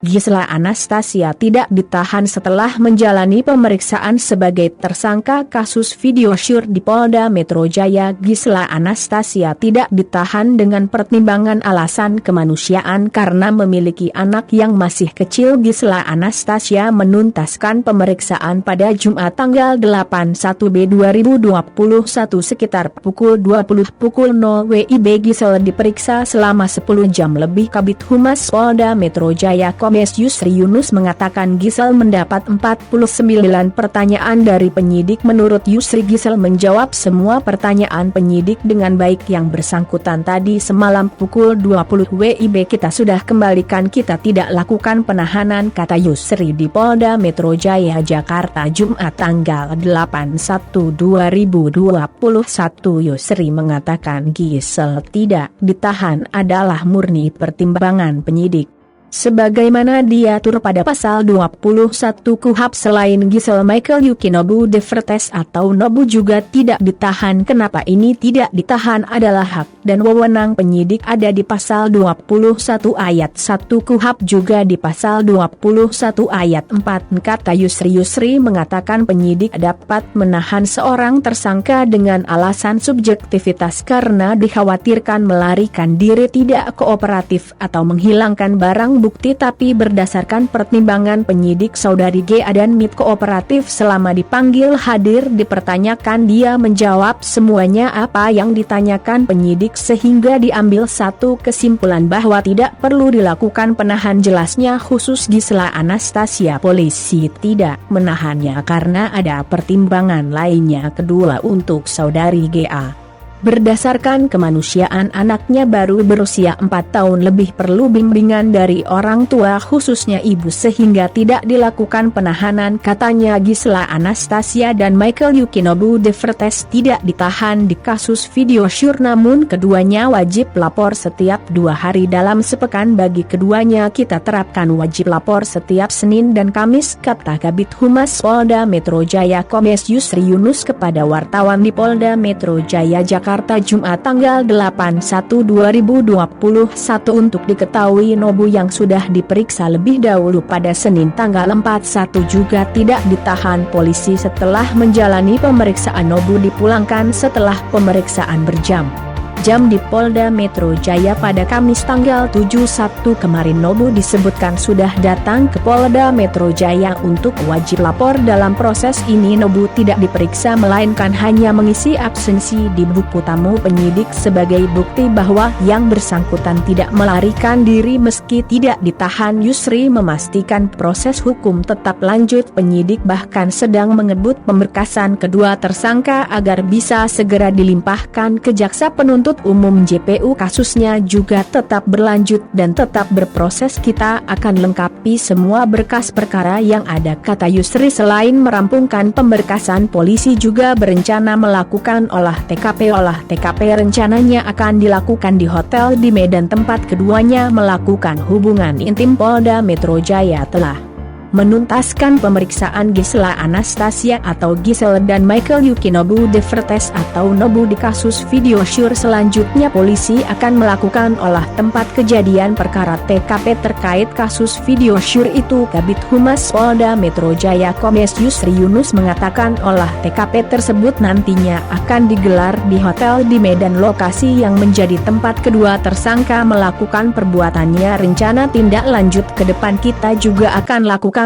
Gisela Anastasia tidak ditahan setelah menjalani pemeriksaan sebagai tersangka kasus video syur di Polda Metro Jaya. Gisela Anastasia tidak ditahan dengan pertimbangan alasan kemanusiaan karena memiliki anak yang masih kecil. Gisela Anastasia menuntaskan pemeriksaan pada Jumat tanggal 8/1 2021 sekitar pukul 20.00 WIB. Gisela diperiksa selama 10 jam lebih. Kabid Humas Polda Metro Jaya Kombes Yusri Yunus mengatakan Gisela mendapat 49 pertanyaan dari penyidik. Menurut Yusri, Gisela menjawab semua pertanyaan penyidik dengan baik. Yang bersangkutan tadi semalam pukul 20 WIB kita sudah kembalikan, kita tidak lakukan penahanan, kata Yusri di Polda Metro Jaya Jakarta Jumat tanggal 8/1/2021. Yusri mengatakan Gisela tidak ditahan adalah murni pertimbangan penyidik. Sebagaimana diatur pada pasal 21 KUHP, selain Gisela, Michael Yuki Nobu Devertes atau Nobu juga tidak ditahan. Kenapa ini tidak ditahan adalah hak dan wewenang penyidik, ada di pasal 21 ayat 1 KUHP, juga di pasal 21 ayat 4, kata Yusri. Yusri mengatakan penyidik dapat menahan seorang tersangka dengan alasan subjektivitas karena dikhawatirkan melarikan diri, tidak kooperatif atau menghilangkan barang bukti, tapi berdasarkan pertimbangan penyidik Saudari GA dan MIT kooperatif. Selama dipanggil hadir dipertanyakan, dia menjawab semuanya apa yang ditanyakan penyidik sehingga diambil satu kesimpulan bahwa tidak perlu dilakukan penahan. Jelasnya khusus Gisela Anastasia, polisi tidak menahannya karena ada pertimbangan lainnya. Kedua, untuk Saudari GA, berdasarkan kemanusiaan, anaknya baru berusia 4 tahun lebih, perlu bimbingan dari orang tua khususnya ibu sehingga tidak dilakukan penahanan, katanya. Gisela Anastasia dan Michael Yuki Nobu Devertes tidak ditahan di kasus video syur, namun keduanya wajib lapor setiap 2 hari dalam sepekan. Bagi keduanya kita terapkan wajib lapor setiap Senin dan Kamis, kata Kabid Humas Polda Metro Jaya Kombes Yusri Yunus kepada wartawan di Polda Metro Jaya Jakarta Jumat tanggal 8/1/2021. Untuk diketahui, Nobu yang sudah diperiksa lebih dahulu pada Senin tanggal 4/1 juga tidak ditahan polisi. Setelah menjalani pemeriksaan, Nobu dipulangkan setelah pemeriksaan berjam-jam di Polda Metro Jaya pada Kamis tanggal 7/1 kemarin. Nobu disebutkan sudah datang ke Polda Metro Jaya untuk wajib lapor. Dalam proses ini Nobu tidak diperiksa melainkan hanya mengisi absensi di buku tamu penyidik sebagai bukti bahwa yang bersangkutan tidak melarikan diri meski tidak ditahan. Yusri memastikan proses hukum tetap lanjut. Penyidik bahkan sedang mengebut pemberkasan kedua tersangka agar bisa segera dilimpahkan ke jaksa penuntut umum. JPU kasusnya juga tetap berlanjut dan tetap berproses. Kita akan lengkapi semua berkas perkara yang ada, kata Yusri. Selain merampungkan pemberkasan, polisi juga berencana melakukan olah TKP. Olah TKP rencananya akan dilakukan di hotel di Medan tempat keduanya melakukan hubungan intim. Polda Metro Jaya telah menuntaskan pemeriksaan Gisela Anastasia atau Gisela dan Michael Yuki Nobu Devertes atau Nobu di kasus video syur. Selanjutnya polisi akan melakukan olah tempat kejadian perkara TKP terkait kasus video syur itu. Kabid Humas Polda Metro Jaya Kombes Yusri Yunus mengatakan olah TKP tersebut nantinya akan digelar di hotel di Medan, lokasi yang menjadi tempat kedua tersangka melakukan perbuatannya. Rencana tindak lanjut ke depan kita juga akan lakukan